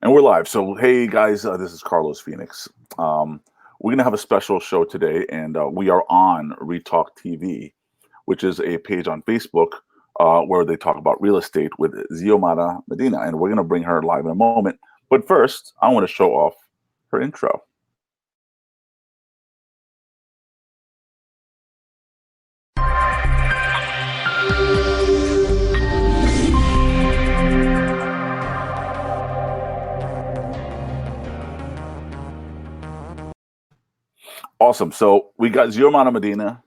And we're live. So, hey guys, this is Carlos Phoenix. We're going to have a special show today, and we are on RETalkTV, which is a page on Facebook where they talk about real estate with Xiomara Medina. And we're going to bring her live in a moment. But first, I want to show off her intro. Awesome. So we got Xiomara Medina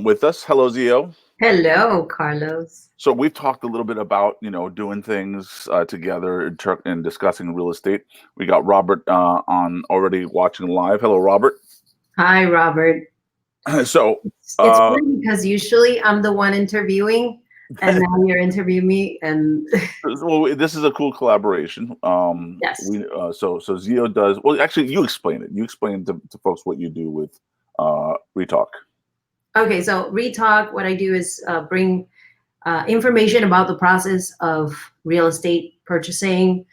with us. Hello, Zio. Hello, Carlos. So we've talked a little bit about doing things together and discussing real estate. We got Robert on already watching live. Hello, Robert. Hi, Robert. So It's funny because usually I'm the one interviewing, and now you're interviewing me. And well, this is a cool collaboration. yes. So Zio does well. Actually, you explain it. You explain to folks what you do with RETalk. Okay, so RETalk, what I do is bring information about the process of real estate purchasing,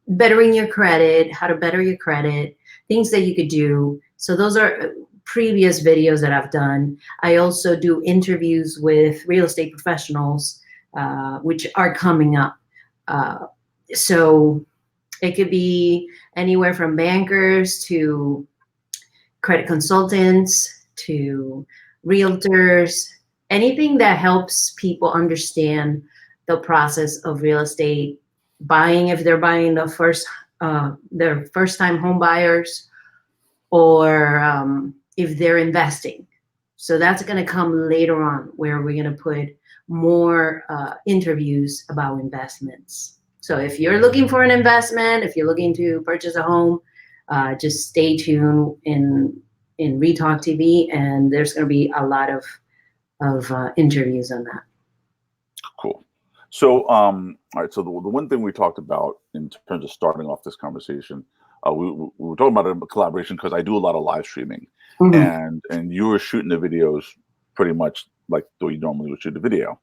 bettering your credit, how to better your credit, things that you could do. So those are previous videos that I've done. I also do interviews with real estate professionals, which are coming up. So it could be anywhere from bankers to credit consultants to realtors, anything that helps people understand the process of real estate buying, if they're buying their first time home buyers, or if they're investing. So that's going to come later on, where we're going to put more interviews about investments. So if you're looking for an investment, if you're looking to purchase a home, just stay tuned in RETalk TV, and there's going to be a lot of interviews on that. Cool. So, all right. So the one thing we talked about in terms of starting off this conversation, we were talking about a collaboration because I do a lot of live streaming, and you were shooting the videos pretty much like the way you normally would shoot a video.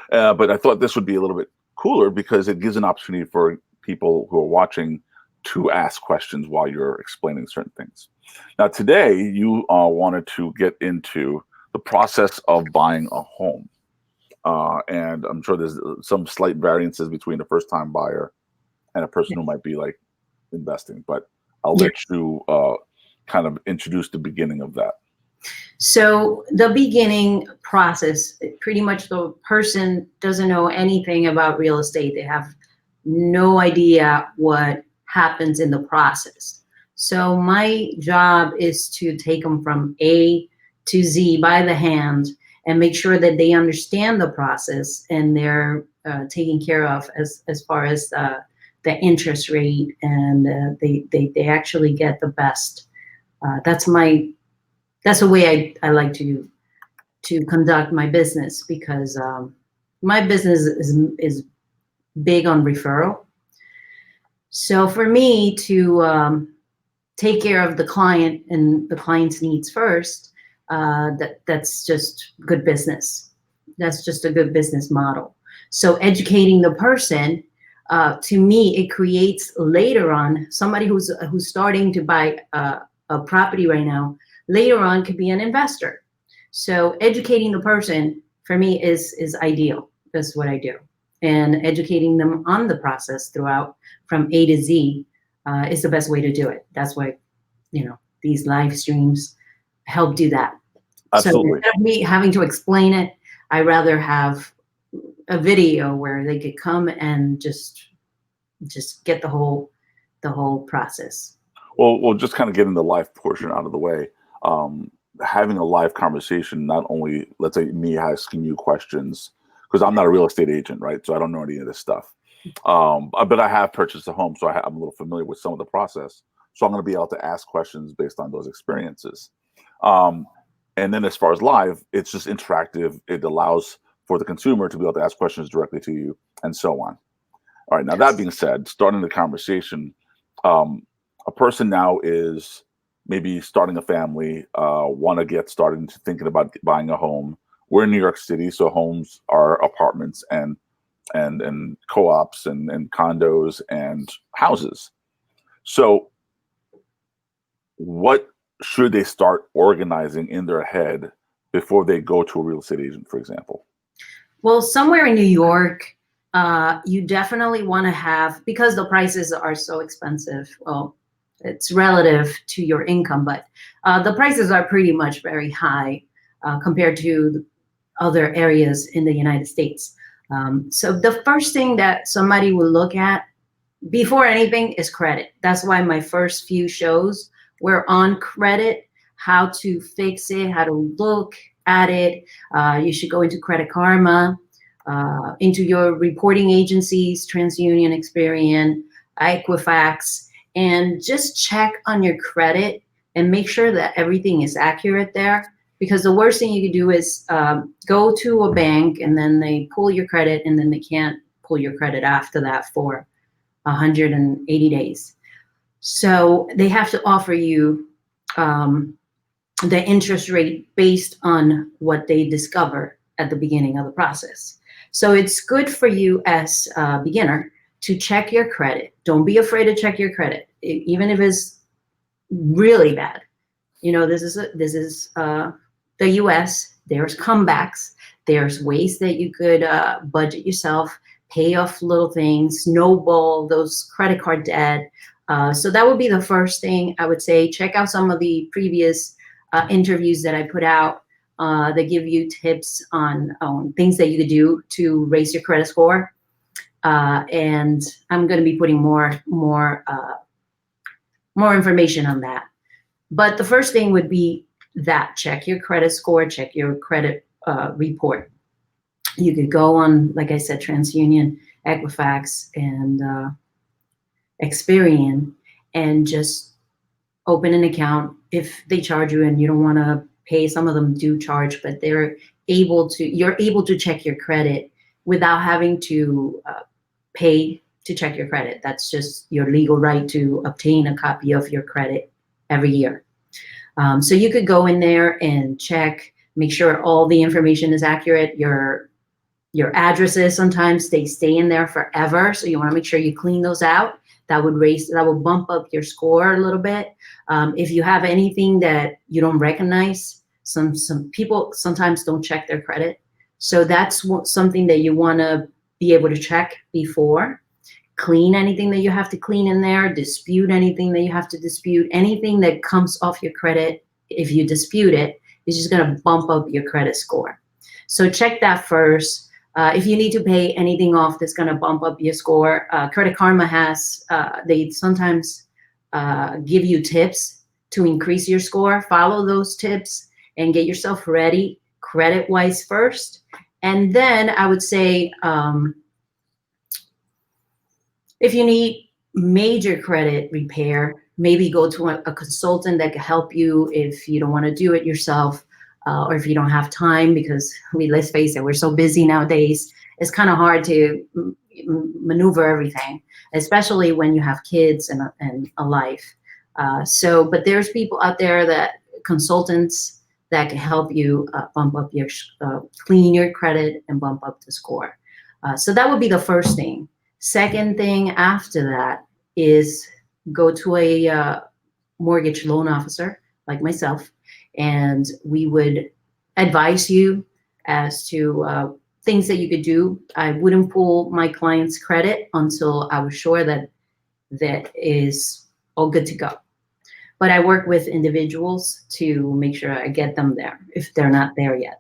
But I thought this would be a little bit cooler because it gives an opportunity for people who are watching to ask questions while you're explaining certain things. Now, today you wanted to get into the process of buying a home. And I'm sure there's some slight variances between a first-time buyer and a person who might be like investing, but I'll let you kind of introduce the beginning of that. So the beginning process, pretty much the person doesn't know anything about real estate. They have no idea what happens in the process. So my job is to take them from A to Z by the hand and make sure that they understand the process and they're taken care of as far as the interest rate, and they actually get the best. That's the way I like to conduct my business, because my business is big on referral. So for me to take care of the client and the client's needs first, that's just good business. That's just a good business model. So educating the person, to me, it creates later on somebody who's starting to buy a property right now. Later on, could be an investor. So educating the person for me is ideal. That's what I do, and educating them on the process throughout from A to Z is the best way to do it. That's why these live streams help do that. Absolutely. So instead of me having to explain it, I rather have a video where they could come and just get the whole process. Well, we'll just kind of getting the live portion out of the way. Having a live conversation, not only, let's say, me asking you questions, because I'm not a real estate agent, right? So I don't know any of this stuff. But I have purchased a home, so I'm a little familiar with some of the process. So I'm going to be able to ask questions based on those experiences. And then as far as live, it's just interactive. It allows for the consumer to be able to ask questions directly to you, and so on. All right. Now, that being said, starting the conversation, a person now is maybe starting a family, want to get started into thinking about buying a home. We're in New York City, so homes are apartments, and and co-ops and condos and houses. So what should they start organizing in their head before they go to a real estate agent, for example? Well, somewhere in New York, you definitely want to have, because the prices are so expensive. Well, it's relative to your income, but the prices are pretty much very high compared to other areas in the United States. So the first thing that somebody will look at before anything is credit. That's why my first few shows were on credit, how to fix it, how to look at it. You should go into Credit Karma, into your reporting agencies, TransUnion, Experian, Equifax, and just check on your credit and make sure that everything is accurate there. Because the worst thing you could do is go to a bank and then they pull your credit and then they can't pull your credit after that for 180 days. So they have to offer you the interest rate based on what they discover at the beginning of the process. So it's good for you as a beginner to check your credit. Don't be afraid to check your credit, even if it's really bad. You know, this is the US. There's comebacks. There's ways that you could budget yourself, pay off little things, snowball those credit card debt. So that would be the first thing I would say. Check out some of the previous interviews that I put out that give you tips on things that you could do to raise your credit score. And I'm going to be putting more information on that. But the first thing would be that check your credit score, check your credit report. You could go on, like I said, TransUnion, Equifax, and Experian, and just open an account. If they charge you and you don't want to pay, some of them do charge, but you're able to check your credit without having to pay to check your credit. That's just your legal right to obtain a copy of your credit every year. So you could go in there and check, make sure all the information is accurate. Your addresses, sometimes they stay in there forever, so you want to make sure you clean those out. That will bump up your score a little bit. If you have anything that you don't recognize, some people sometimes don't check their credit. So that's something that you want to be able to check before. Clean anything that you have to clean in there, dispute anything that you have to dispute. Anything that comes off your credit, if you dispute it, it's just going to bump up your credit score. So check that first. If you need to pay anything off that's going to bump up your score, Credit Karma has, they sometimes give you tips to increase your score. Follow those tips and get yourself ready credit-wise first. And then I would say, if you need major credit repair, maybe go to a consultant that can help you if you don't want to do it yourself. Or if you don't have time, because let's face it, we're so busy nowadays. It's kind of hard to maneuver everything, especially when you have kids and a life. But there's people out there, consultants that can help you bump up your, clean your credit and bump up the score. So that would be the first thing. Second thing after that is go to a mortgage loan officer like myself, and we would advise you as to things that you could do. I wouldn't pull my client's credit until I was sure that is all good to go. But I work with individuals to make sure I get them there if they're not there yet.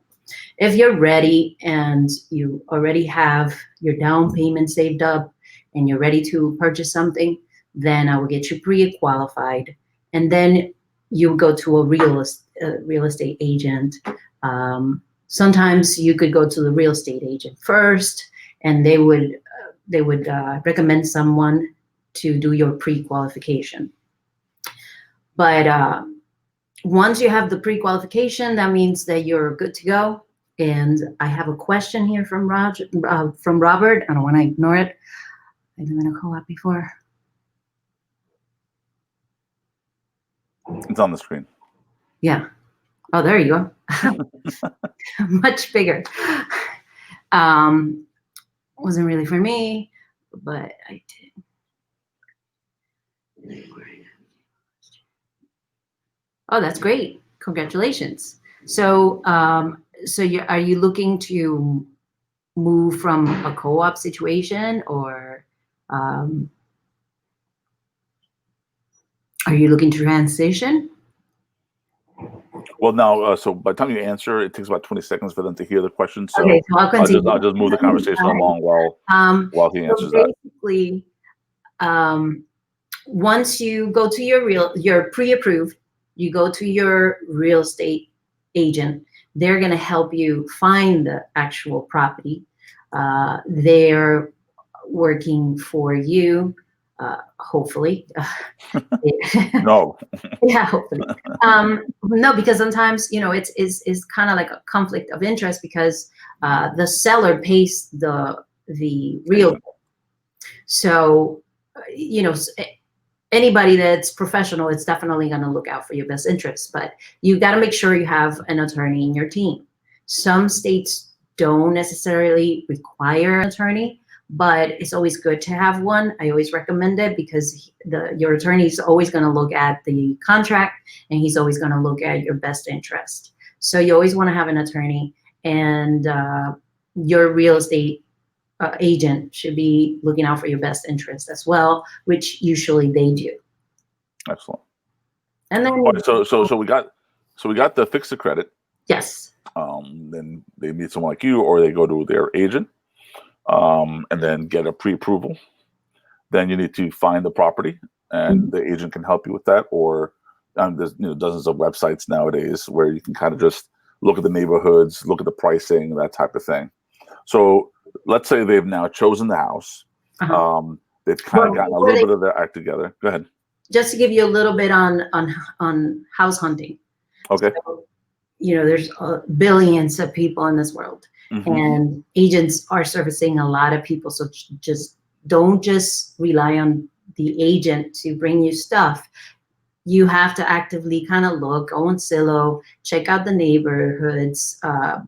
If you're ready and you already have your down payment saved up and you're ready to purchase something, then I will get you pre-qualified, and then you go to a real estate agent. Sometimes you could go to the real estate agent first, and they would recommend someone to do your pre-qualification. But once you have the pre-qualification, that means that you're good to go. And I have a question here from Robert. I don't want to ignore it. I didn't want to call up before. It's on the screen. Yeah. Oh, there you go. Much bigger. wasn't really for me, but I did. Oh, that's great. Congratulations. So, are you looking to move from a co-op situation, or are you looking to transition? Well, now, so by the time you answer, it takes about 20 seconds for them to hear the question. So, Okay, so I'll continue. I'll just move the conversation along while he answers that. Basically, once you go to your pre-approved, you go to your real estate agent. They're going to help you find the actual property. They're working for you, hopefully. No. Yeah, hopefully. No, because sometimes, it's kind of like a conflict of interest, because the seller pays the realtor. So, anybody that's professional, it's definitely going to look out for your best interests, but you got to make sure you have an attorney in your team. Some states don't necessarily require an attorney, but it's always good to have one. I always recommend it, because your attorney is always going to look at the contract, and he's always going to look at your best interest. So you always want to have an attorney, and your real estate agent should be looking out for your best interest as well, which usually they do. Excellent. And then, so we got the fix the credit. Yes. Then they meet someone like you, or they go to their agent, and then get a pre-approval. Then you need to find the property, and the agent can help you with that. Or there's dozens of websites nowadays where you can kind of just look at the neighborhoods, look at the pricing, that type of thing. So let's say they've now chosen the house. They've kind of gotten a little bit of their act together. Go ahead. Just to give you a little bit on house hunting. Okay. So, there's billions of people in this world, and agents are servicing a lot of people. So don't just rely on the agent to bring you stuff. You have to actively kind of look, go on Zillow, check out the neighborhoods.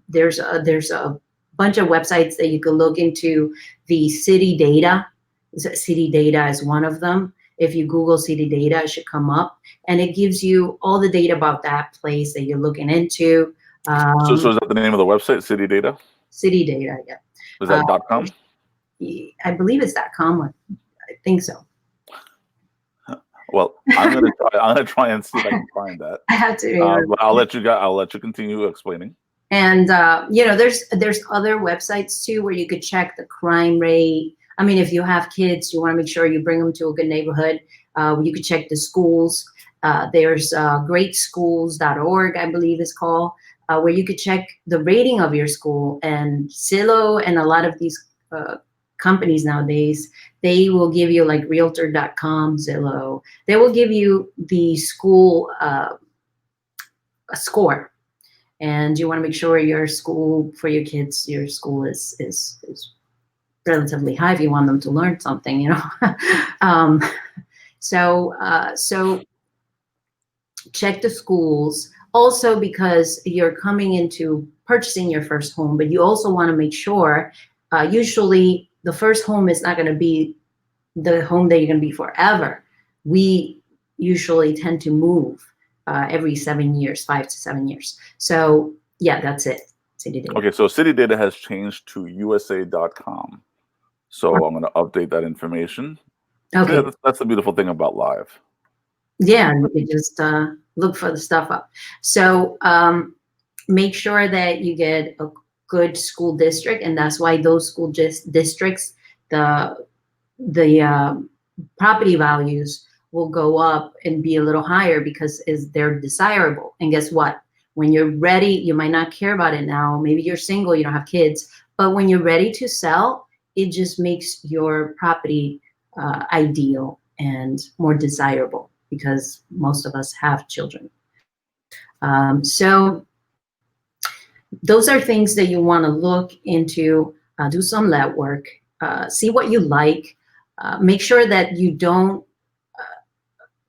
There's a bunch of websites that you can look into. The city data. City data is one of them. If you Google city data, it should come up, and it gives you all the data about that place that you're looking into. So is that the name of the website, City Data? City Data, yeah. Is that .com? I believe it's .com. I think so. Well, I'm gonna try and see if I can find that. I have to. But I'll let you continue explaining. And there's other websites too where you could check the crime rate. I mean, if you have kids, you want to make sure you bring them to a good neighborhood. You could check the schools. There's greatschools.org, I believe it's called, where you could check the rating of your school. And Zillow and a lot of these companies nowadays, they will give you, like Realtor.com, Zillow. They will give you the school a score. And you want to make sure your school, for your kids, your school is relatively high if you want them to learn something, So check the schools. Also, because you're coming into purchasing your first home, but you also want to make sure, usually the first home is not going to be the home that you're going to be forever. We usually tend to move every 7 years, 5 to 7 years. So yeah, that's it. City Data. Okay, so City Data has changed to USA.com. So I'm going to update that information. Okay. Yeah, that's the beautiful thing about live. Yeah, you can just look for the stuff up. So make sure that you get a good school district, and that's why those school districts, the property values will go up and be a little higher, because they're desirable. And guess what? When you're ready, you might not care about it now. Maybe you're single, you don't have kids, but when you're ready to sell, it just makes your property ideal and more desirable, because most of us have children. So those are things that you want to look into, do some legwork, see what you like, make sure that you don't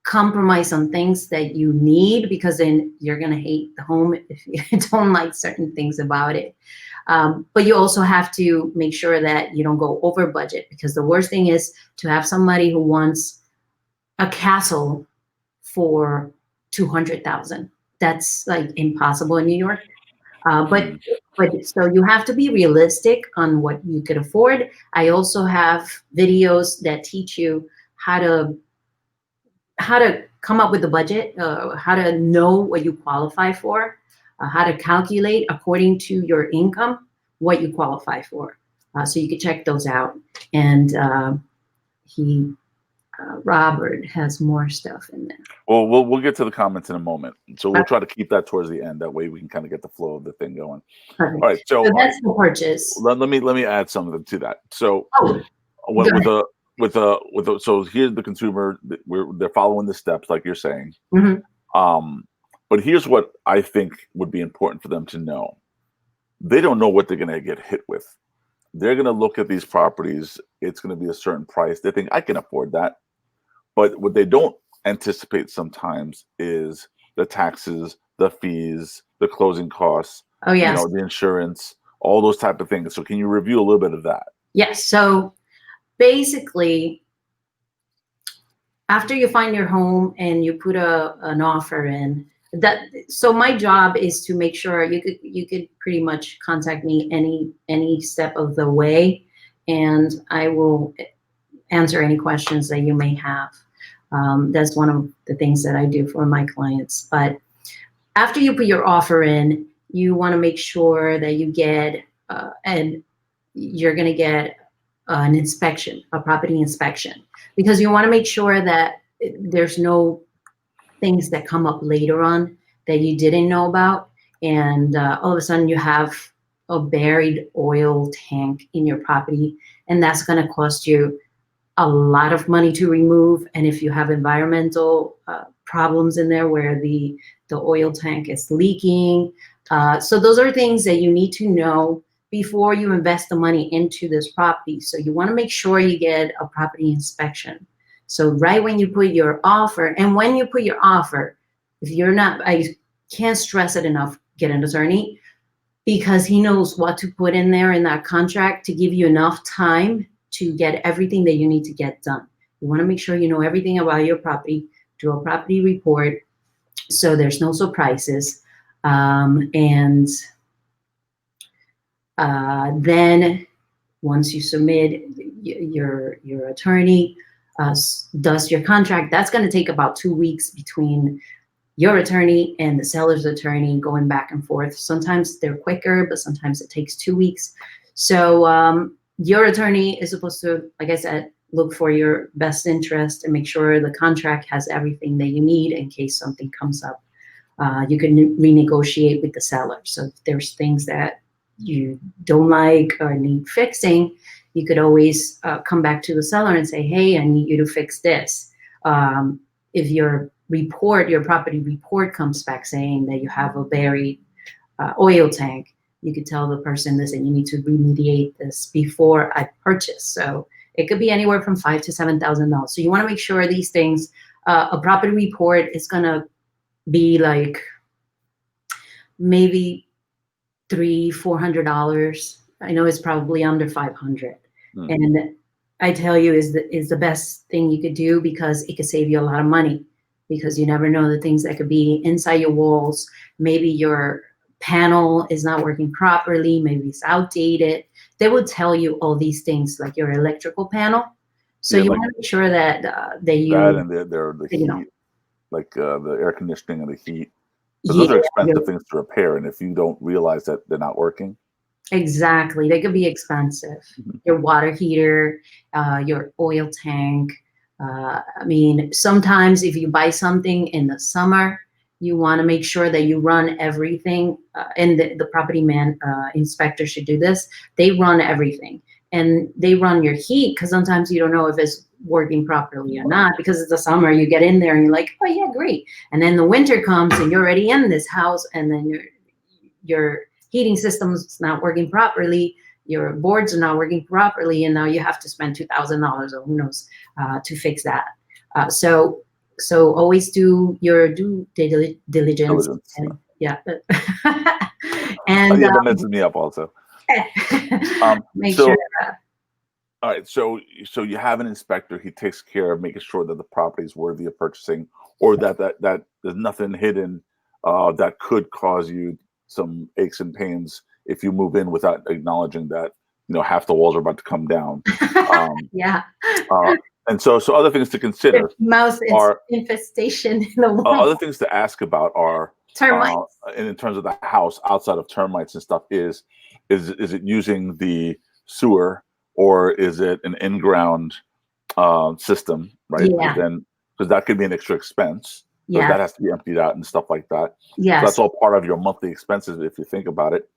compromise on things that you need, because then you're gonna hate the home if you don't like certain things about it. But you also have to make sure that you don't go over budget, because the worst thing is to have somebody who wants a castle for 200,000. That's like impossible in New York. But so you have to be realistic on what you could afford. I also have videos that teach you how to come up with the budget, how to know what you qualify for, how to calculate according to your income what you qualify for. So you can check those out. And Robert has more stuff in there. Well, we'll get to the comments in a moment. So we'll try to keep that towards the end. That way we can kind of get the flow of the thing going. Perfect. All right. So that's the purchase. Let me add something to that. So so here's the consumer. They're following the steps like you're saying. But here's what I think would be important for them to know. They don't know what they're going to get hit with. They're going to look at these properties. It's going to be a certain price. They think I can afford that. But what they don't anticipate sometimes is the taxes, the fees, the closing costs, the insurance, all those type of things. So can you review a little bit of that? Yes. So basically, after you find your home and you put an offer in, so my job is to make sure you could pretty much contact me any step of the way, and I will answer any questions that you may have. That's one of the things that I do for my clients. But after you put your offer in, you want to make sure that you get, and you're going to get an inspection, a property inspection, because you want to make sure that there's no things that come up later on that you didn't know about. And all of a sudden you have a buried oil tank in your property, and that's going to cost you a lot of money to remove. And if you have environmental problems in there where the oil tank is leaking, so those are things that you need to know before you invest the money into this property. So you want to make sure you get a property inspection. So right when you put your offer, and when you put your offer, if you're not, I can't stress it enough, get an attorney, because he knows what to put in there in that contract to give you enough time to get everything that you need to get done. You want to make sure you know everything about your property, do a property report, so there's no surprises. And then once you submit, your attorney does your contract. That's going to take about 2 weeks between your attorney and the seller's attorney going back and forth. Sometimes they're quicker, but sometimes it takes 2 weeks. So your attorney is supposed to, like I said, look for your best interest and make sure the contract has everything that you need in case something comes up. You can renegotiate with the seller. So if there's things that you don't like or need fixing, you could always come back to the seller and say, hey, I need you to fix this. If your property report comes back saying that you have a buried oil tank, you could tell the person, listen, you need to remediate this before I purchase. So it could be anywhere from $5,000 to $7,000. So you want to make sure these things, a property report is going to be like maybe $300-400. I know it's probably under 500. And I tell you, is the best thing you could do, because it could save you a lot of money, because you never know the things that could be inside your walls. Maybe your panel is not working properly, maybe it's outdated. They will tell you all these things, like your electrical panel. So you want to make sure that you and the heat, like the air conditioning and the heat. So those are expensive things to repair, and if you don't realize that they're not working. Exactly, they could be expensive. Your water heater, your oil tank. I mean, sometimes if you buy something in the summer, you want to make sure that you run everything, and the property inspector should do this. They run everything, and they run your heat, because sometimes you don't know if it's working properly or not, because it's the summer. You get in there and you're like, oh yeah, great. And then the winter comes and you're already in this house, and then your heating system's not working properly, your boards are not working properly, and now you have to spend $2,000 or who knows to fix that. So So always do your due diligence, Diligence. and yeah, and Yeah, that messes me up also. make sure. So, all right. So you have an inspector. He takes care of making sure that the property is worthy of purchasing, or that there's nothing hidden that could cause you some aches and pains if you move in without acknowledging that half the walls are about to come down. Um, Yeah, uh, and so other things to the consider mouse are infestation in the wall. other things to ask about are uh, Termites. in terms of the house outside of termites and stuff is it using the sewer, or is it an in-ground system, right? Yeah, Because that could be an extra expense because yeah, that has to be emptied out and stuff like that. So that's yes. all part of your monthly expenses if you think about it.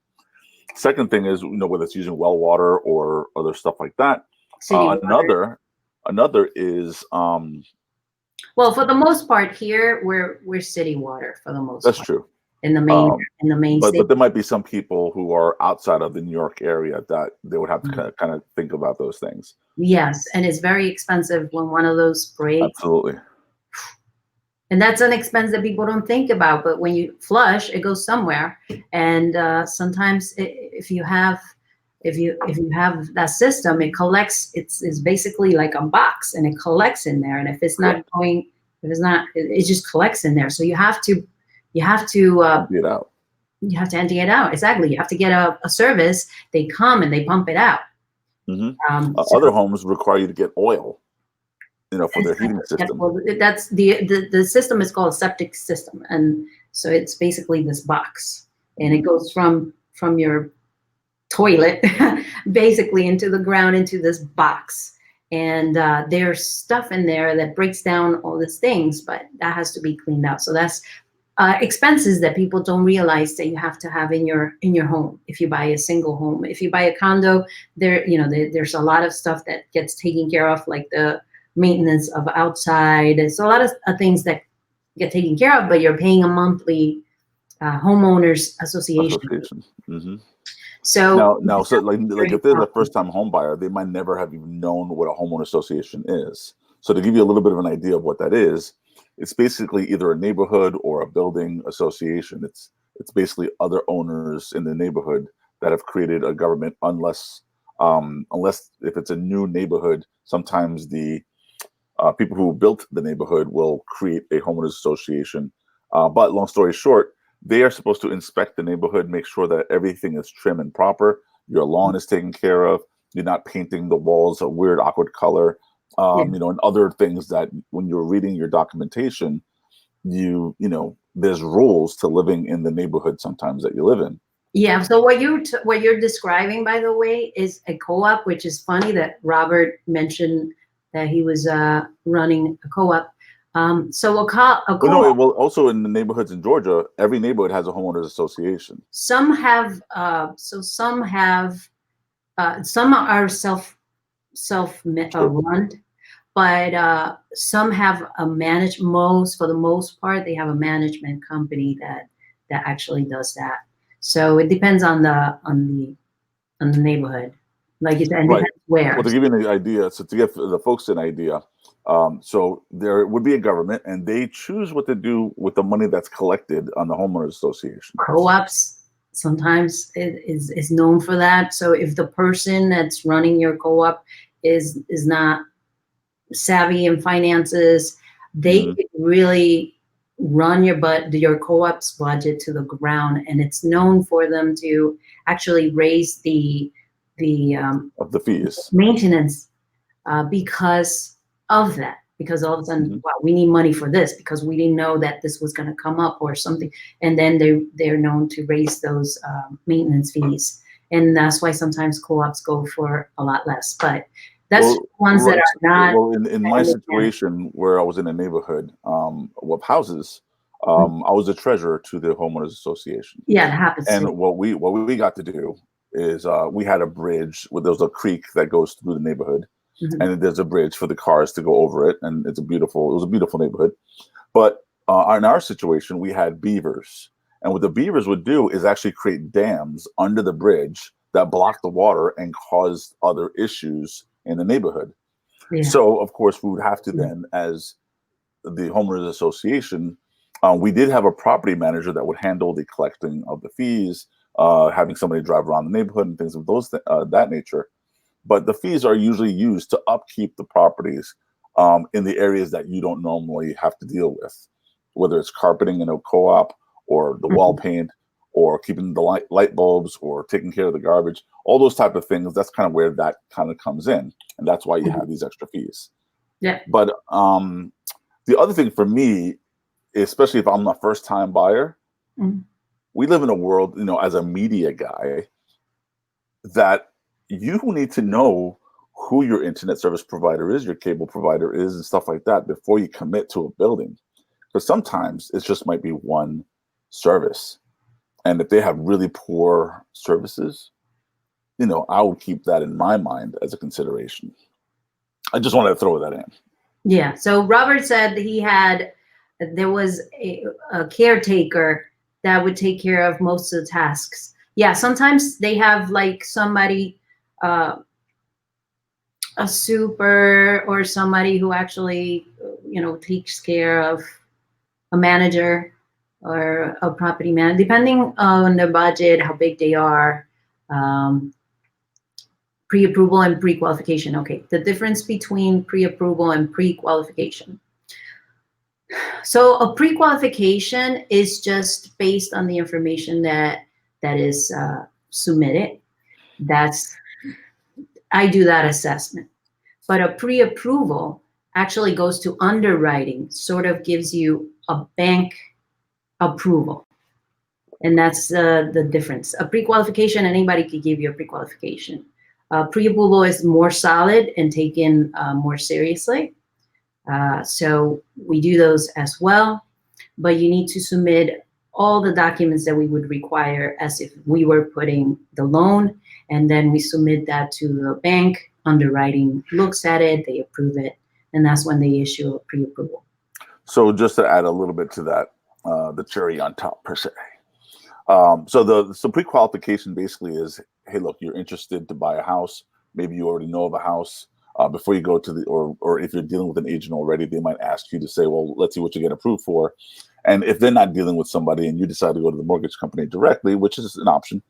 Second thing is whether it's using well water or other stuff like that. City water. Another is Well, for the most part here, we're city water for the most that's part true. in the main Um, state. but there might be some people who are outside of the New York area that they would have to kind of think about those things. Yes, and it's very expensive when one of those breaks. Absolutely. And that's an expense that people don't think about. But when you flush, it goes somewhere. And sometimes if you have that system, it collects. It's basically like a box, and it collects in there. And if it's not going, if it's not, it just collects in there. So you have to Empty it out. you have to empty it out. Exactly. You have to get a service. They come and they pump it out. Other homes require you to get oil, for their heating system. Well, that's the system is called a septic system, and so it's basically this box, and it goes from your toilet basically into the ground into this box, and there's stuff in there that breaks down all these things, but that has to be cleaned out. So that's expenses that people don't realize that you have to have in your home if you buy a single home. If you buy a condo, there's a lot of stuff that gets taken care of, like the maintenance of outside. There's a lot of things that get taken care of, but you're paying a monthly homeowners association. Mm-hmm. So So like if they're a first-time home buyer, they might never have even known what a homeowner association is. So to give you a little bit of an idea of what that is, it's basically either a neighborhood or a building association. It's basically other owners in the neighborhood that have created a government, unless if it's a new neighborhood, sometimes the people who built the neighborhood will create a homeowners association. But long story short, they are supposed to inspect the neighborhood, make sure that everything is trim and proper, your lawn is taken care of, you're not painting the walls a weird, awkward color, and other things that when you're reading your documentation, there's rules to living in the neighborhood sometimes that you live in. Yeah. So what you're describing, by the way, is a co-op, which is funny that Robert mentioned that he was running a co-op. So a co-op. Well, also in the neighborhoods in Georgia, every neighborhood has a homeowners association. Some have. Some are run, but some have a for the most part, they have a management company that actually does that. So it depends on the neighborhood, like you said, and depends where. Well, to give you an idea, so to give the folks an idea, so there would be a government, and they choose what to do with the money that's collected on the homeowners association. Co-ops sometimes is known for that. So if the person that's running your co-op is not savvy in finances, they could really run your co-op's budget to the ground, and it's known for them to actually raise the of the fees maintenance because of that. Because all of a sudden, wow, we need money for this because we didn't know that this was going to come up or something, and then they're known to raise those maintenance fees, and that's why sometimes co-ops go for a lot less. But that's ones that are not. Well, in my situation where I was in a neighborhood with houses, I was a treasurer to the homeowners association. Yeah, it happens. And what we got to do is we had a bridge where there was a creek that goes through the neighborhood, and there's a bridge for the cars to go over it, and it was a beautiful neighborhood. But in our situation, we had beavers, and what the beavers would do is actually create dams under the bridge that block the water and cause other issues in the neighborhood. So of course we would have to then, as the homeowners association, we did have a property manager that would handle the collecting of the fees, having somebody drive around the neighborhood and things of that nature. But the fees are usually used to upkeep the properties in the areas that you don't normally have to deal with, whether it's carpeting in a co-op or the wall paint or keeping the light bulbs or taking care of the garbage, all those type of things. That's kind of where that kind of comes in. And that's why you have these extra fees. Yeah. But the other thing for me, especially if I'm a first time buyer, we live in a world, you know, as a media guy, that you need to know who your internet service provider is, your cable provider is, and stuff like that before you commit to a building. Because sometimes it just might be one service. And if they have really poor services, you know, I would keep that in my mind as a consideration. I just wanted to throw that in. Yeah. So Robert said there was a caretaker that would take care of most of the tasks. Yeah. Sometimes they have like somebody, a super or somebody who actually, you know, takes care of a manager or a property manager, depending on the budget, how big they are. Pre-approval and pre-qualification. Okay, the difference between pre-approval and pre-qualification. So a pre-qualification is just based on the information that is submitted. I do that assessment. But a pre-approval actually goes to underwriting, sort of gives you a bank approval. And that's the difference. A pre-qualification, anybody could give you a pre-qualification. Pre-approval is more solid and taken more seriously. So we do those as well, but you need to submit all the documents that we would require as if we were putting the loan, and then we submit that to the bank. Underwriting looks at it, they approve it, and that's when they issue a pre-approval. So just to add a little bit to that, the cherry on top per se. So pre-qualification basically is, hey, look, you're interested to buy a house. Maybe you already know of a house. Before you go to or if you're dealing with an agent already, they might ask you to say, well, let's see what you get approved for. And if they're not dealing with somebody and you decide to go to the mortgage company directly, which is an option,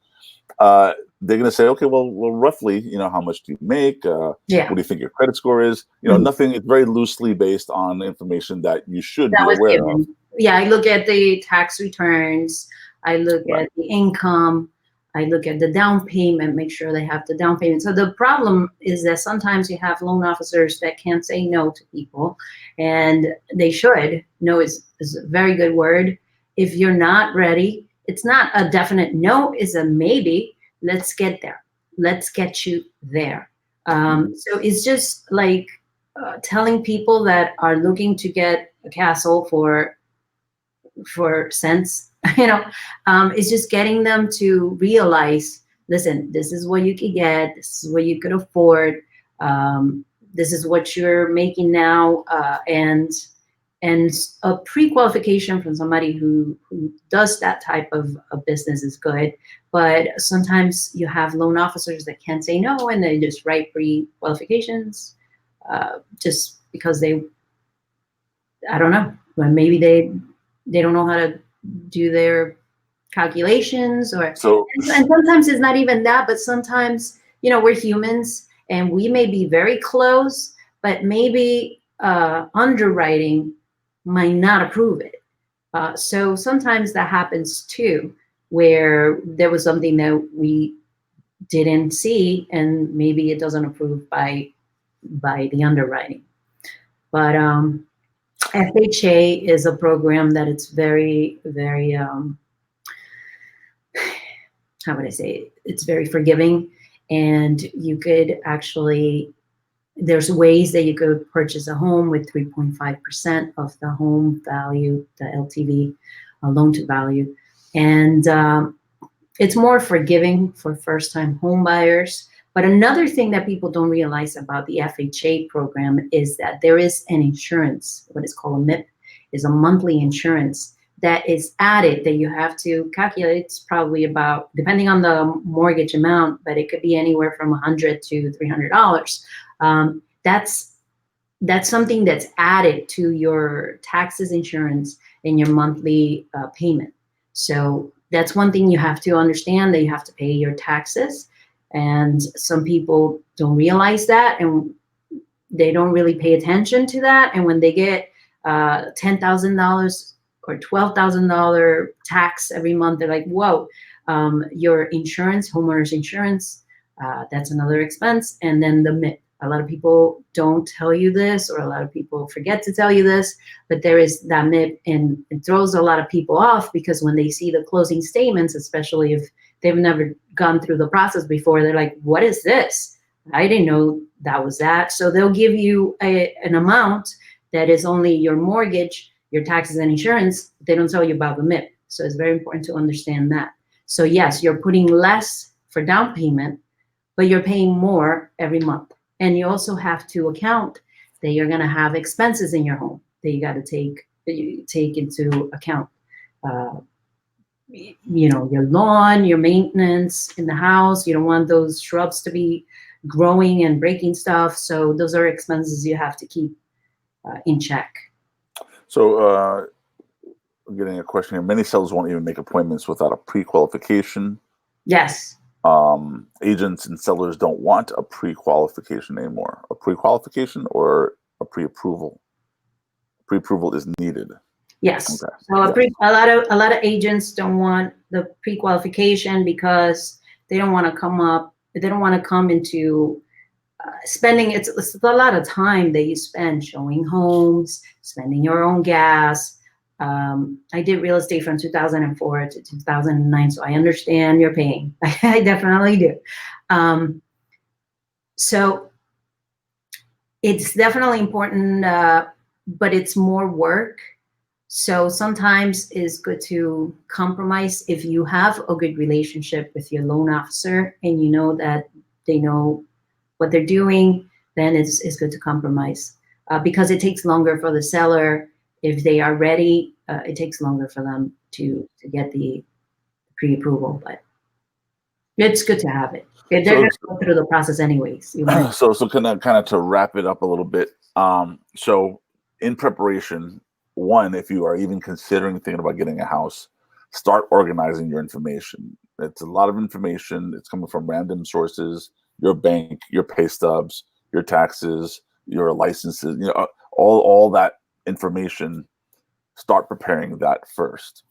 they're going to say, okay, well, roughly, you know, how much do you make? What do you think your credit score is? You know, nothing. It's very loosely based on information that you should be aware of. Yeah, I look at the tax returns. I look at the income. I look at the down payment, make sure they have the down payment. So the problem is that sometimes you have loan officers that can't say no to people, and they should. No is a very good word. If you're not ready, it's not a definite no, it's a maybe. Let's get there. Let's get you there. So it's just like telling people that are looking to get a castle for cents, you know, it's just getting them to realize, listen, this is what you could get, this is what you could afford, this is what you're making now, and a pre-qualification from somebody who does that type of business is good. But sometimes you have loan officers that can't say no, and they just write pre-qualifications just because I don't know, but maybe they don't know how to do their calculations, or and sometimes it's not even that, but sometimes, you know, we're humans and we may be very close, but maybe underwriting might not approve it. So sometimes that happens too, where there was something that we didn't see and maybe it doesn't approve by the underwriting. But FHA is a program that it's very, very, how would I say it? It's very forgiving, and you could actually, there's ways that you could purchase a home with 3.5% of the home value, the LTV, loan to value. And it's more forgiving for first-time home buyers. But another thing that people don't realize about the FHA program is that there is an insurance, what is called a MIP, is a monthly insurance that is added that you have to calculate. It's probably about, depending on the mortgage amount, but it could be anywhere from $100 to $300. That's that's something that's added to your taxes, insurance, and your monthly payment. So that's one thing you have to understand, that you have to pay your taxes. And some people don't realize that, and they don't really pay attention to that. And when they get $10,000 or $12,000 tax every month, they're like, whoa, your insurance, homeowner's insurance, that's another expense. And then the MIP. A lot of people don't tell you this, or a lot of people forget to tell you this, but there is that MIP, and it throws a lot of people off, because when they see the closing statements, especially if they've never gone through the process before, they're like, what is this? I didn't know that was that. So they'll give you an amount that is only your mortgage, your taxes, and insurance. They don't tell you about the MIP. So it's very important to understand that. So yes, you're putting less for down payment, but you're paying more every month. And you also have to account that you're going to have expenses in your home that you got to take into account. Your lawn, your maintenance in the house. You don't want those shrubs to be growing and breaking stuff. So those are expenses you have to keep in check. So I'm getting a question here. Many sellers won't even make appointments without a pre-qualification. Yes. Agents and sellers don't want a pre-qualification anymore. A pre-qualification or a pre-approval? Pre-approval is needed. Yes. Okay. So a lot of agents don't want the pre-qualification because they don't want to come into spending. It's a lot of time that you spend showing homes, spending your own gas. I did real estate from 2004 to 2009, so I understand your pain. I definitely do. So it's definitely important, but it's more work. So sometimes it's good to compromise. If you have a good relationship with your loan officer and you know that they know what they're doing, then it's good to compromise, because it takes longer for the seller. If they are ready, it takes longer for them to get the pre-approval, but it's good to have it. They're going to go through the process anyways. So kind of to wrap it up a little bit. So in preparation, one, if you are even thinking about getting a house, start organizing your information. It's a lot of information. It's coming from random sources: your bank, your pay stubs, your taxes, your licenses. All that information. Start preparing that first.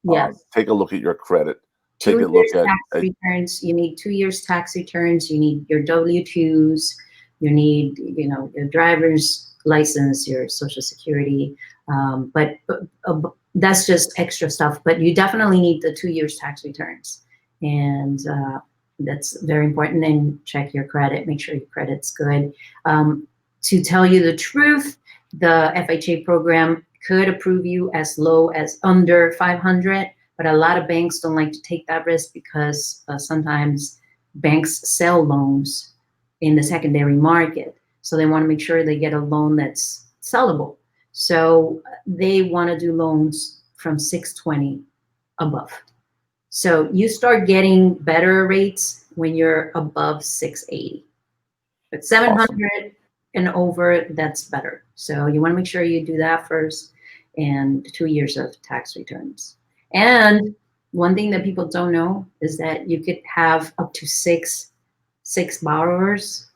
Yes. Take a look at your credit. Take a look at tax returns. You need 2 years tax returns. You need your W-2s. You need, your driver's license, your social security. But that's just extra stuff. But you definitely need the 2 years tax returns, and that's very important. And check your credit. Make sure your credit's good. To tell you the truth, the FHA program could approve you as low as under 500, but a lot of banks don't like to take that risk because sometimes banks sell loans in the secondary market. So they want to make sure they get a loan that's sellable. So they want to do loans from 620 above. So you start getting better rates when you're above 680. But 700 awesome. And over, that's better. So you want to make sure you do that first, and 2 years of tax returns. And one thing that people don't know is that you could have up to six borrowers.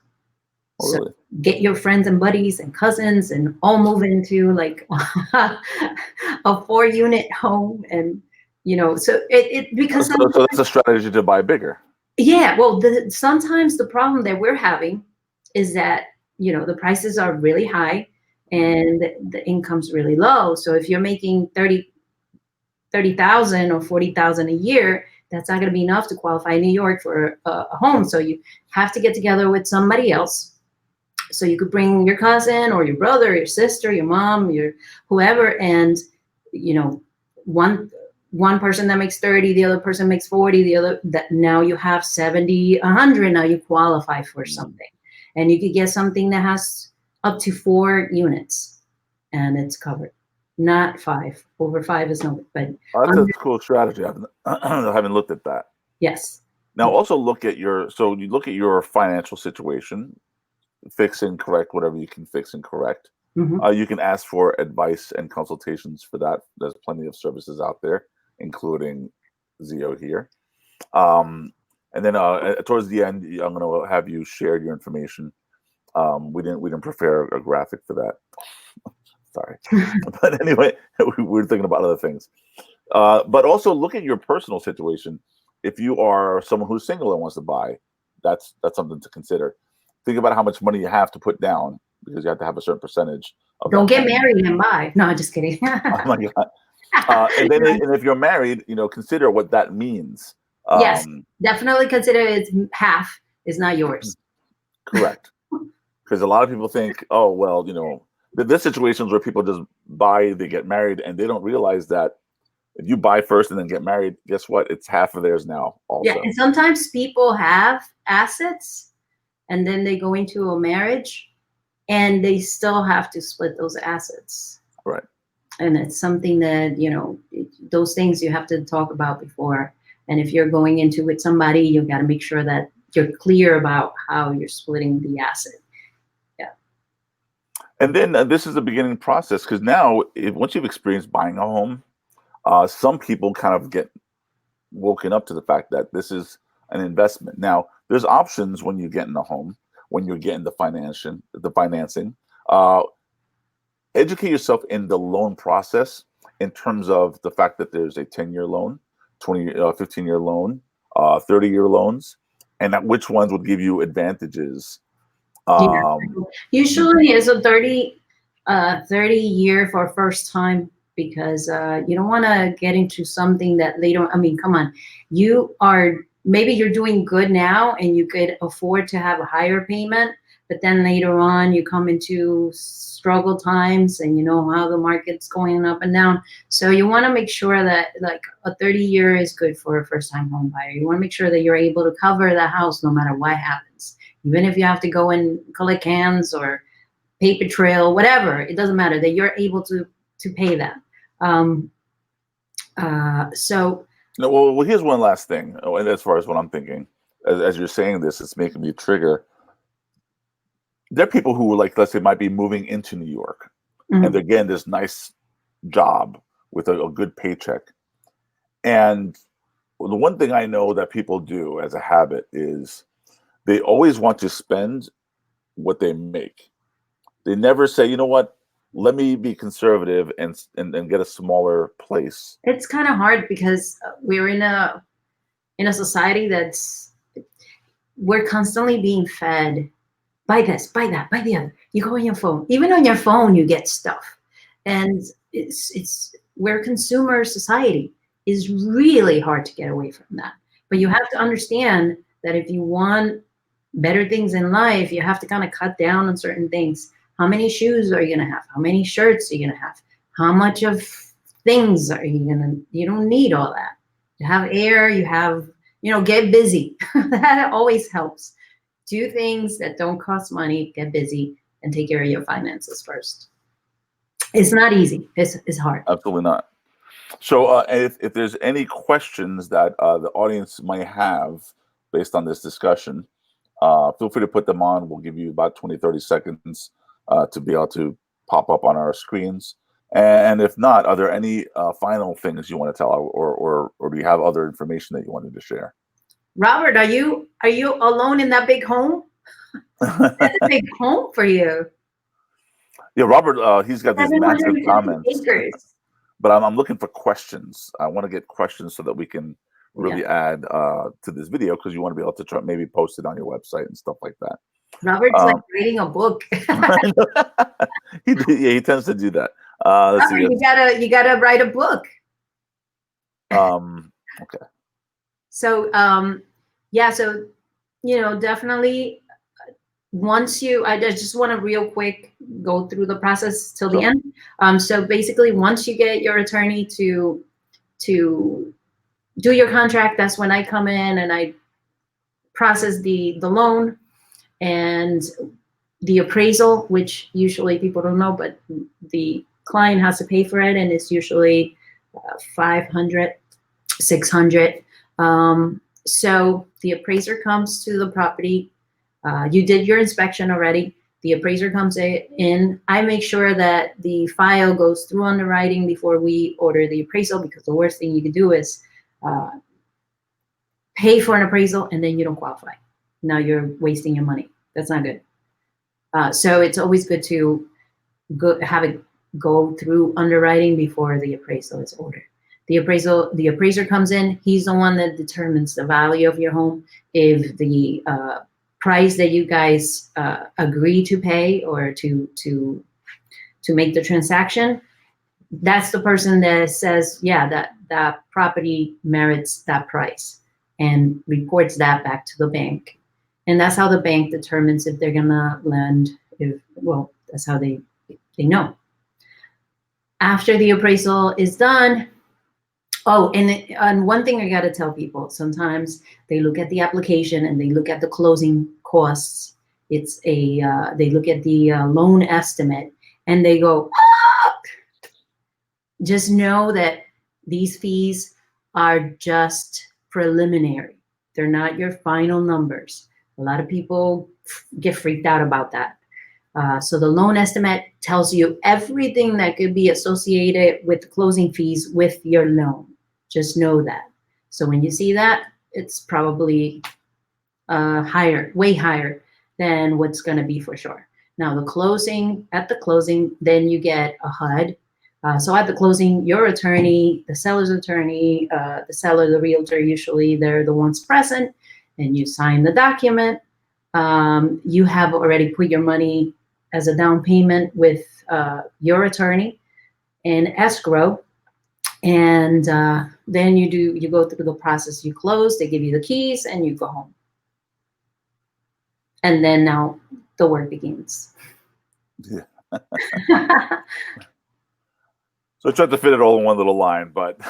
Oh, really? So get your friends and buddies and cousins and all move into like a 4-unit home, and so it because so that's a strategy to buy bigger. Yeah, well, sometimes the problem that we're having is that the prices are really high and the income's really low. So if you're making 30,000 or 40,000 a year, that's not going to be enough to qualify in New York for a home. So you have to get together with somebody else. So you could bring your cousin or your brother, your sister, your mom, your whoever, and one person that makes 30, the other person makes 40, the other, that now you have 70, 100. Now you qualify for something, and you could get something that has up to 4 units, and it's covered. Not 5. Over 5 is no. But that's a cool strategy. I haven't looked at that. Yes. Now also look at your financial situation. fix and correct whatever you can fix and correct. You can ask for advice and consultations for that. There's plenty of services out there, including Zio here. And then towards the end, I'm going to have you share your information. We didn't prepare a graphic for that. Sorry, but anyway, we were thinking about other things. But also look at your personal situation. If you are someone who's single and wants to buy, that's something to consider. Think about how much money you have to put down, because you have to have a certain percentage. Don't get married and buy. No, just kidding. Oh my God. And then and if you're married, consider what that means. Yes, definitely consider it's half is not yours. Correct. Because a lot of people think, oh, well, there's situations where people just buy, they get married, and they don't realize that if you buy first and then get married, guess what? It's half of theirs now also. Yeah, and sometimes people have assets and then they go into a marriage and they still have to split those assets. Right. And it's something that, those things you have to talk about before. And if you're going into with somebody, you've got to make sure that you're clear about how you're splitting the asset. Yeah. And then this is the beginning process, because now once you've experienced buying a home, some people kind of get woken up to the fact that this is an investment. Now, there's options when you get in a home, when you're getting the financing. Educate yourself in the loan process in terms of the fact that there's a 10-year loan, 15-year loan, 30-year loans, and which ones would give you advantages. Usually it's a 30-year for first time, because you don't want to get into something that later, come on, maybe you're doing good now and you could afford to have a higher payment, but then later on you come into struggle times and you know how the market's going up and down. So you want to make sure that like a 30-year is good for a first-time home buyer. You want to make sure that you're able to cover the house no matter what happens. Even if you have to go and collect cans or paper trail, whatever, it doesn't matter, that you're able to pay that. Well, here's one last thing. And as far as what I'm thinking, as you're saying this, it's making me trigger. There are people who, like, let's say, might be moving into New York, and they're getting this nice job with a good paycheck. And the one thing I know that people do as a habit is they always want to spend what they make. They never say, you know what, let me be conservative and get a smaller place. It's kind of hard because we're in a society we're constantly being fed, buy this, buy that, buy the other. You go on your phone. Even on your phone, you get stuff. And we're consumer society. Is really hard to get away from that. But you have to understand that if you want better things in life, you have to kind of cut down on certain things. How many shoes are you going to have? How many shirts are you going to have? How much of things are you going to, you don't need all that. You have air, you have, get busy. That always helps. Do things that don't cost money, get busy, and take care of your finances first. It's not easy. It's hard. Absolutely not. So if there's any questions that the audience might have based on this discussion, feel free to put them on. We'll give you about 20, 30 seconds to be able to pop up on our screens. And if not, are there any final things you want to tell, or do you have other information that you wanted to share? Robert, are you alone in that big home? That's a big home for you. Yeah, Robert, he's got these massive comments. Acres. But I'm looking for questions. I want to get questions so that we can really add to this video, because you want to be able to try, maybe post it on your website and stuff like that. Robert's like reading a book. He tends to do that. Robert, you gotta write a book. Okay. So definitely I just want to real quick go through the process till the end. So basically, once you get your attorney to do your contract, that's when I come in and I process the loan and the appraisal, which usually people don't know, but the client has to pay for it, and it's usually $500, $600. So the appraiser comes to the property. You did your inspection already. The appraiser comes in. I make sure that the file goes through underwriting before we order the appraisal, because the worst thing you can do is pay for an appraisal and then you don't qualify. Now you're wasting your money. That's not good. So it's always good to have it go through underwriting before the appraisal is ordered. The appraiser comes in. He's the one that determines the value of your home. If the price that you guys agree to pay or to make the transaction, that's the person that says, yeah, that property merits that price, and reports that back to the bank. And that's how the bank determines if they're gonna lend. Well, that's how they know. After the appraisal is done, and one thing I gotta tell people, sometimes they look at the application and they look at the closing costs. It's they look at the loan estimate and they go, ah! Just know that these fees are just preliminary. They're not your final numbers. A lot of people get freaked out about that. So the loan estimate tells you everything that could be associated with closing fees with your loan. Just know that. So when you see that, it's probably higher, way higher than what's going to be for sure. Now at the closing, then you get a HUD. So at the closing, your attorney, the seller's attorney, the seller, the realtor, usually they're the ones present, and you sign the document. You have already put your money as a down payment with your attorney in escrow. And then you go through the process, you close, they give you the keys, and you go home. And then now the work begins. Yeah. So I tried to fit it all in one little line, but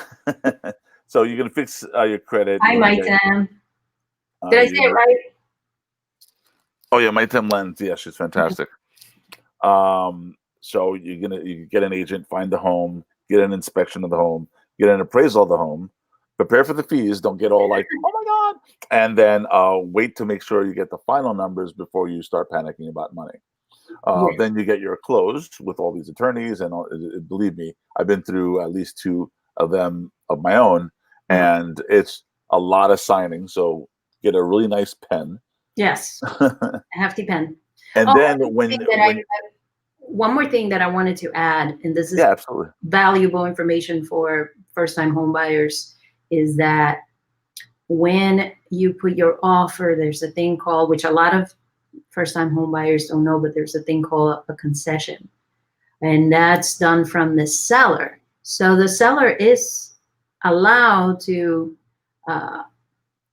so you're gonna fix your credit. Hi, Maitem. Did I say it right? Oh yeah, Maitem Lens. Yeah, she's fantastic. So you get an agent, find the home, get an inspection of the home, get an appraisal of the home, prepare for the fees. Don't get all like, oh my god, and then wait to make sure you get the final numbers before you start panicking about money. Yes. Then you get your close with all these attorneys, and believe me, I've been through at least 2 of them of my own, and it's a lot of signing. So get a really nice pen. Yes, a hefty pen. And then one more thing that I wanted to add, and this is absolutely valuable information for first-time home buyers, is that when you put your offer, there's a thing called, which a lot of first-time home buyers don't know, but there's a thing called a concession. And that's done from the seller. So the seller is allowed to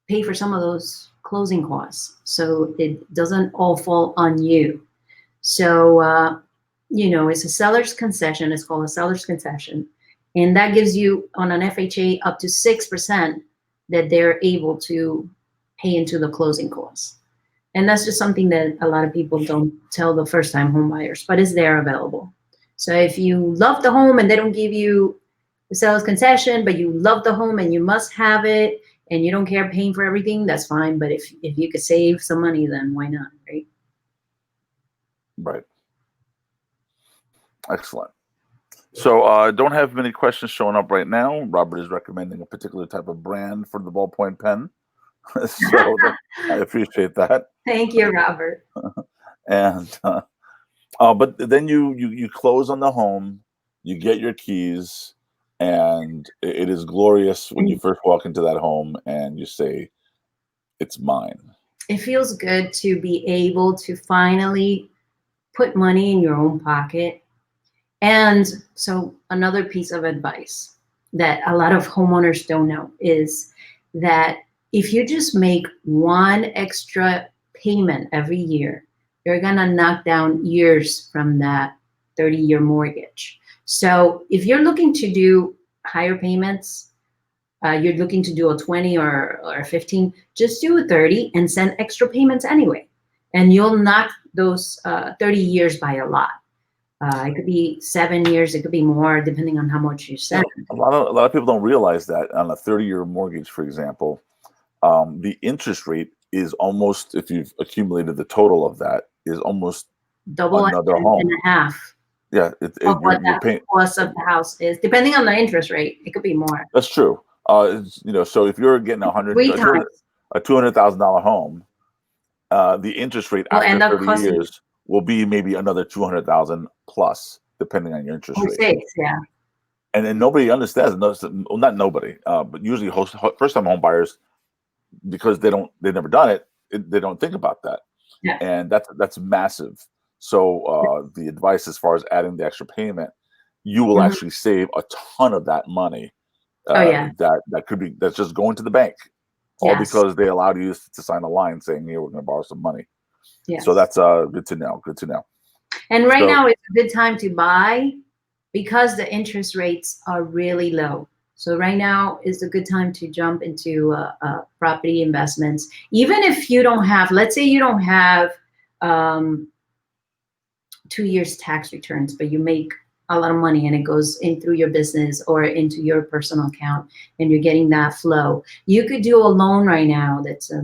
pay for some of those closing costs. So it doesn't all fall on you. So, it's a seller's concession. It's called a seller's concession. And that gives you, on an FHA, up to 6% that they're able to pay into the closing costs. And that's just something that a lot of people don't tell the first-time home buyers, but it's there available. So if you love the home and they don't give you the seller's concession, but you love the home and you must have it, and you don't care paying for everything, that's fine. But if you could save some money, then why not, right? Right. Excellent. So don't have many questions showing up right now. Robert is recommending a particular type of brand for the ballpoint pen. So I appreciate that. Thank you, Robert. And but then you close on the home, you get your keys, and it is glorious when you first walk into that home and you say, it's mine. It feels good to be able to finally put money in your own pocket. And so another piece of advice that a lot of homeowners don't know is that if you just make one extra payment every year, you're gonna knock down years from that 30-year mortgage. So if you're looking to do higher payments, you're looking to do a 20 or 15, just do a 30 and send extra payments anyway. And you'll knock those 30 years by a lot. It could be 7 years, it could be more, depending on how much you send. A lot of people don't realize that on a 30-year mortgage, for example, the interest rate is almost, if you've accumulated the total of that, is almost double another and home. a half Yeah, of what you're that paying. cost of the house is, depending on the interest rate. It could be more. That's true. So if you're getting Three times. a $200,000 home, the interest rate Will after end up 30 costing years will be maybe another 200,000 plus, depending on your interest rate. 6, yeah. And then nobody understands. Well, not nobody, but usually first-time home buyers, because they've never done it, they don't think about that, Yeah. and that's massive. So the advice as far as adding the extra payment, you will actually save a ton of that money. Oh, yeah. That's just going to the bank, all Yes. because they allowed you to sign a line saying, "Here, we're going to borrow some money." Yes. So that's good to know. Good to know. And right now it's a good time to buy because the interest rates are really low. So right now is a good time to jump into property investments. Even if you don't have, let's say you don't have 2 years tax returns, but you make a lot of money and it goes in through your business or into your personal account and you're getting that flow. You could do a loan right now that's a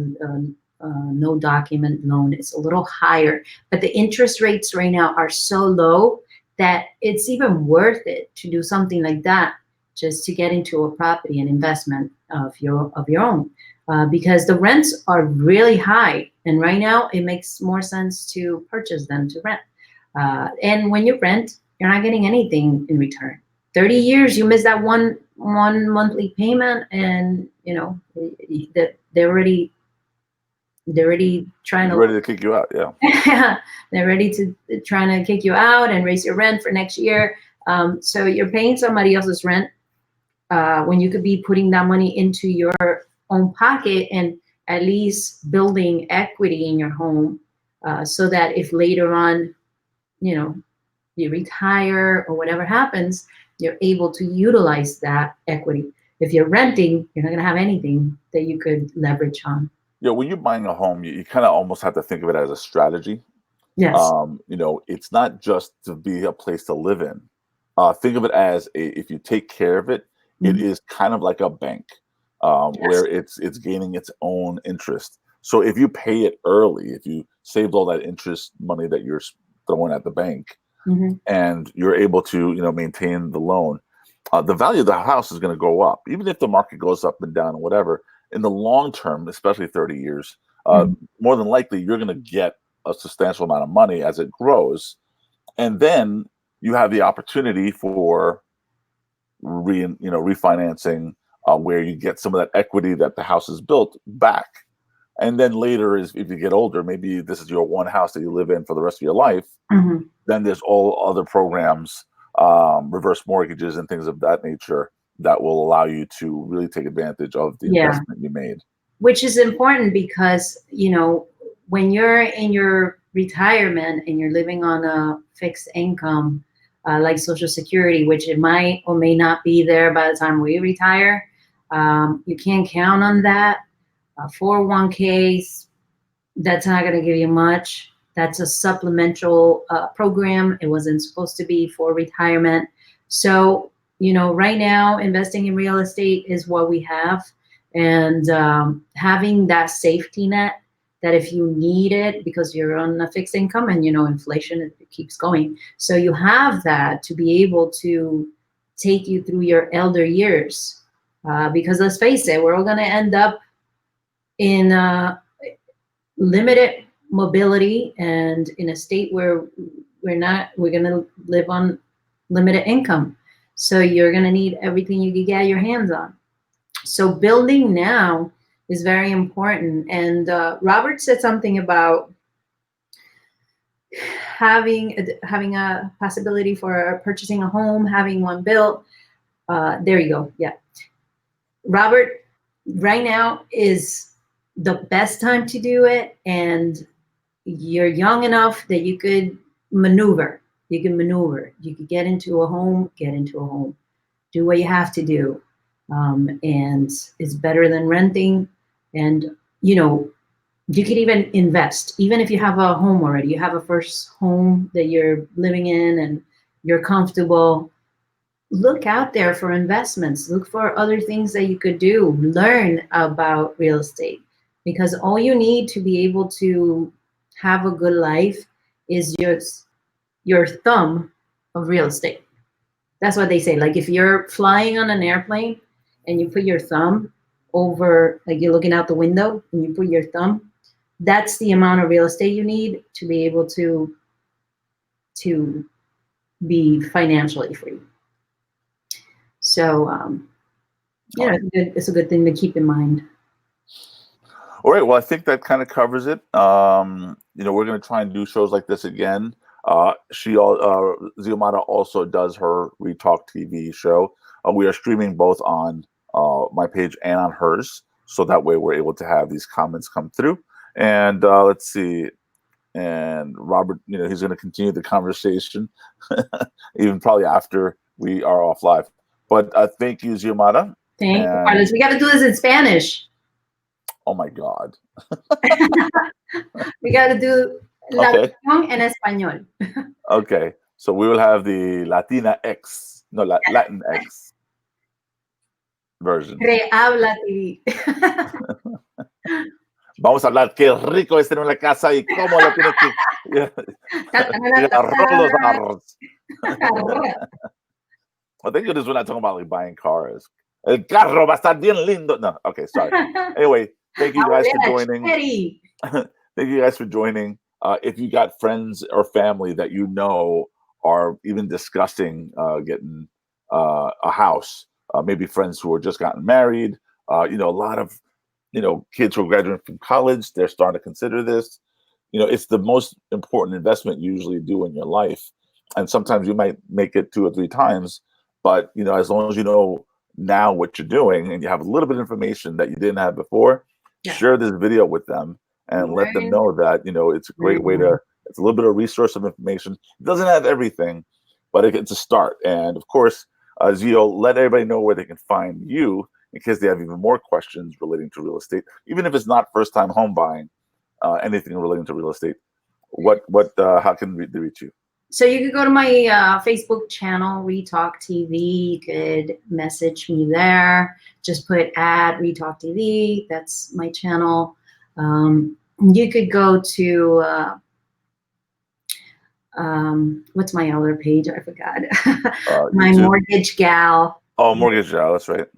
no document loan. It's a little higher, but the interest rates right now are so low that it's even worth it to do something like that, just to get into a property and investment of your own, because the rents are really high, and right now it makes more sense to purchase than to rent. And when you rent, you're not getting anything in return. 30 years, you miss that one monthly payment, and you know that they're already trying ready to kick you out. Yeah. They're ready to trying to kick you out and raise your rent for next year. So you're paying somebody else's rent when you could be putting that money into your own pocket and at least building equity in your home, so that if later on, you know, you retire or whatever happens, you're able to utilize that equity. If you're renting, you're not going to have anything that you could leverage on. Yeah, when you're buying a home, you kind of almost have to think of it as a strategy. Yes. It's not just to be a place to live in. Think of it as if you take care of it, it is kind of like a bank, where it's gaining its own interest. So if you pay it early, if you saved all that interest money that you're throwing at the bank, and you're able to maintain the loan, the value of the house is going to go up, even if the market goes up and down or whatever. In the long term, especially 30 years, more than likely you're going to get a substantial amount of money as it grows, and then you have the opportunity for refinancing, where you get some of that equity that the house is built back. And then later, if you get older, maybe this is your one house that you live in for the rest of your life. Then there's all other programs, reverse mortgages and things of that nature, that will allow you to really take advantage of the investment you made. Which is important because, when you're in your retirement and you're living on a fixed income, like Social Security, which it might or may not be there by the time we retire, you can't count on that. 401ks, that's not going to give you much. That's a supplemental program. It wasn't supposed to be for retirement. So, right now, investing in real estate is what we have. And having that safety net, that if you need it because you're on a fixed income and, inflation, it keeps going. So you have that to be able to take you through your elder years. Because let's face it, we're all going to end up in limited mobility and in a state where we're going to live on limited income. So you're going to need everything you can get your hands on. So building now is very important. And Robert said something about having a possibility for purchasing a home, having one built. There you go. Yeah. Robert, right now is the best time to do it. And you're young enough that you could maneuver. You could get into a home, do what you have to do. And it's better than renting. And, you could even invest, even if you have a home already, you have a first home that you're living in and you're comfortable. Look out there for investments. Look for other things that you could do. Learn about real estate. because all you need to be able to have a good life is just your thumb of real estate. That's what they say. Like if you're flying on an airplane and you put your thumb over, like you're looking out the window and you put your thumb, that's the amount of real estate you need to be able to be financially free. So, it's a good thing to keep in mind. All right. Well, I think that kind of covers it. We're going to try and do shows like this again. Xiomara also does her RETalk TV show. We are streaming both on my page and on hers, so that way we're able to have these comments come through. And let's see. And Robert, he's going to continue the conversation, even probably after we are off live. But thank you, Xiomara. Thank you, Carlos. We got to do this in Spanish. Oh my God. We got to do okay. Latino en español. Okay. So we will have the Latin X version. REHABLA TV. Vamos a hablar qué rico es tener una casa y cómo la tiene que I think it is when I talk about like buying cars. El carro va a estar bien lindo. No, okay, sorry. Anyway, thank you guys for joining. Thank you guys for joining. If you got friends or family that are even discussing getting a house, maybe friends who are just gotten married, a lot of kids who are graduating from college, they're starting to consider this. It's the most important investment you usually do in your life. And sometimes you might make it 2 or 3 times, but as long as you know now what you're doing and you have a little bit of information that you didn't have before, share this video with them and let them know that, it's a great way it's a little bit of resource of information. It doesn't have everything, but it's a start. And of course, Zio, let everybody know where they can find you in case they have even more questions relating to real estate, even if it's not first-time home buying, anything relating to real estate. How can they reach you? So you could go to my Facebook channel, RETalk TV. You could message me there. Just put @RETalk TV. That's my channel. You could go to what's my other page? I forgot. My YouTube. Mortgage Gal. Oh, Mortgage Gal. That's right.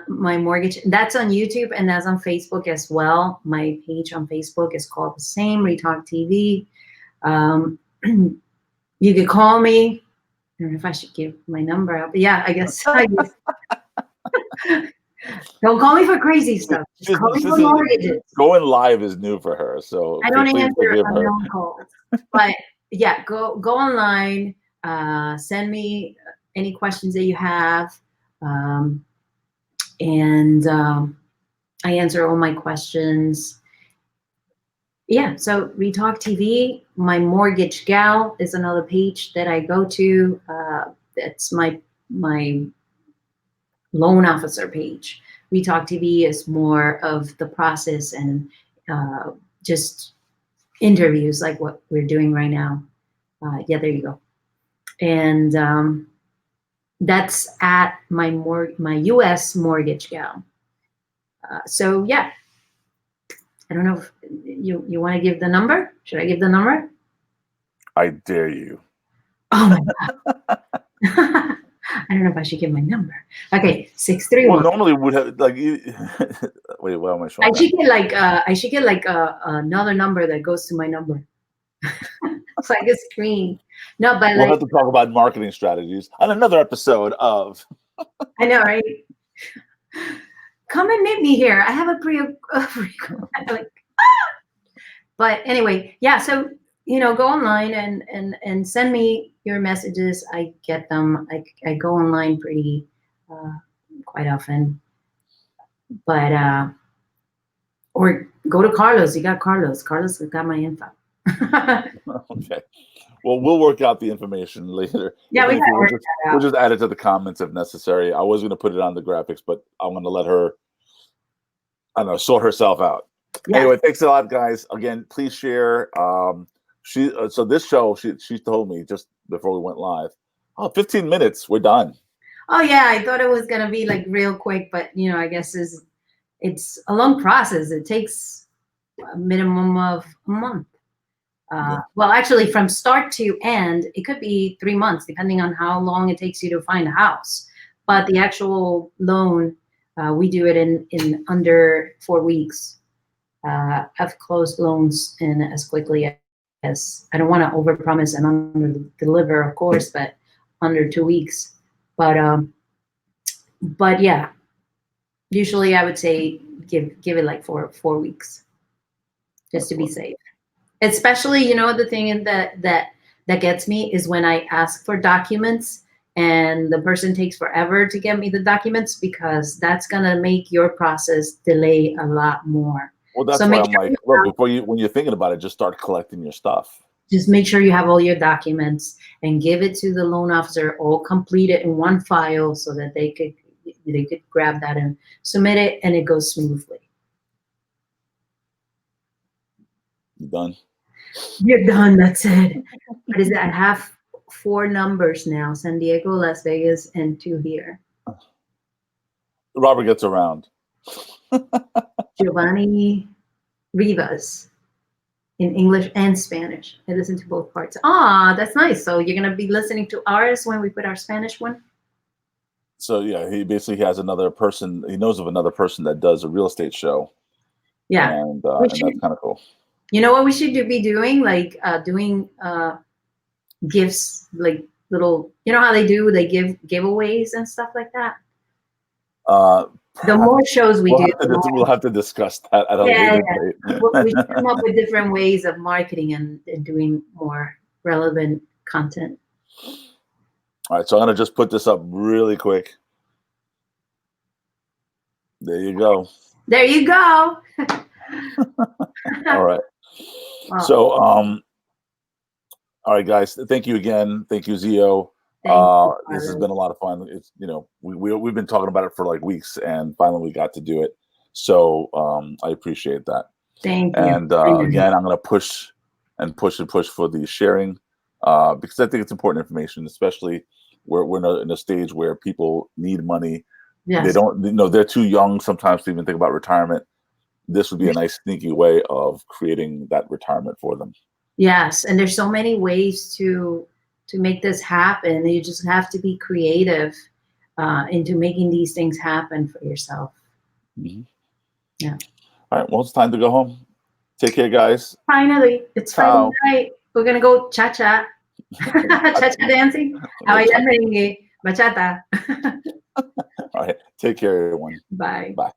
My mortgage. That's on YouTube and that's on Facebook as well. My page on Facebook is called the same, RETalk TV. You could call me. I don't know if I should give my number out, but yeah, I guess. Don't call me for crazy stuff. Just call me for mortgages. Going live is new for her, so I don't answer unknown calls. But yeah, go online. Send me any questions that you have, and I answer all my questions. Yeah, so RETalk TV. My Mortgage Gal is another page that I go to. That's my loan officer page. RETalk TV is more of the process and just interviews like what we're doing right now. Yeah, there you go. And that's at my US Mortgage Gal. So yeah. I don't know if you want to give the number. Should I give the number? I dare you. Oh my God. I don't know if I should give my number. Okay, 631. Well, normally would have like you. Wait, what am I showing? I should get like another number that goes to my number. It's like a screen. No, but we'll have to talk about marketing strategies on another episode of. I know, right? Come and meet me here. I have a like, but anyway, yeah. So go online and send me your messages. I get them. I go online pretty quite often, but or go to Carlos. You got Carlos. Carlos has got my info. Okay. Well, we'll work out the information later. Yeah, we'll just add it to the comments if necessary. I was going to put it on the graphics, but I'm going to let her, I don't know, sort herself out. Yeah. Anyway, thanks a lot, guys. Again, please share. So this show, she told me just before we went live, 15 minutes, we're done. Oh yeah, I thought it was going to be like real quick, but I guess it's a long process. It takes a minimum of a month. Well, actually, from start to end, it could be 3 months, depending on how long it takes you to find a house. But the actual loan, we do it in under 4 weeks. I've closed loans in as quickly as, I don't want to overpromise and under-deliver, of course, but under 2 weeks. But yeah, usually I would say give it like 4 weeks, just to be safe. Especially, the thing that gets me is when I ask for documents and the person takes forever to get me the documents, because that's gonna make your process delay a lot more. Well, that's why I'm like, look, when you're thinking about it, just start collecting your stuff. Just make sure you have all your documents and give it to the loan officer, all completed in one file, so that they could grab that and submit it, and it goes smoothly. You done? You're done. That's it. What is that? I have 4 numbers now: San Diego, Las Vegas, and 2 here. Robert gets around. Giovanni Rivas, in English and Spanish. I listen to both parts. Ah, that's nice. So you're gonna be listening to ours when we put our Spanish one? So yeah, he basically has another person. He knows of another person that does a real estate show. Yeah, and that's kind of cool. You know what we should be doing? Like doing gifts, like little. You know how they do? They give giveaways and stuff like that. The more shows we do, we'll have to discuss that at a later date. We should come up with different ways of marketing and doing more relevant content. All right, so I'm gonna just put this up really quick. There you go. There you go. All right. Wow. So, all right, guys. Thank you again. Thank you, Zio. This has been a lot of fun. It's we've been talking about it for like weeks, and finally we got to do it. So I appreciate that. Thank you. And again, I'm going to push for the sharing because I think it's important information, especially we're in a stage where people need money. Yes. They don't, they're too young sometimes to even think about retirement. This would be a nice sneaky way of creating that retirement for them. Yes, and there's so many ways to make this happen. You just have to be creative into making these things happen for yourself. Mm-hmm. Yeah. All right. Well, it's time to go home. Take care, guys. Finally, it's Friday night. We're gonna go cha-cha, cha-cha dancing. Bachata. All right. Take care, everyone. Bye. Bye.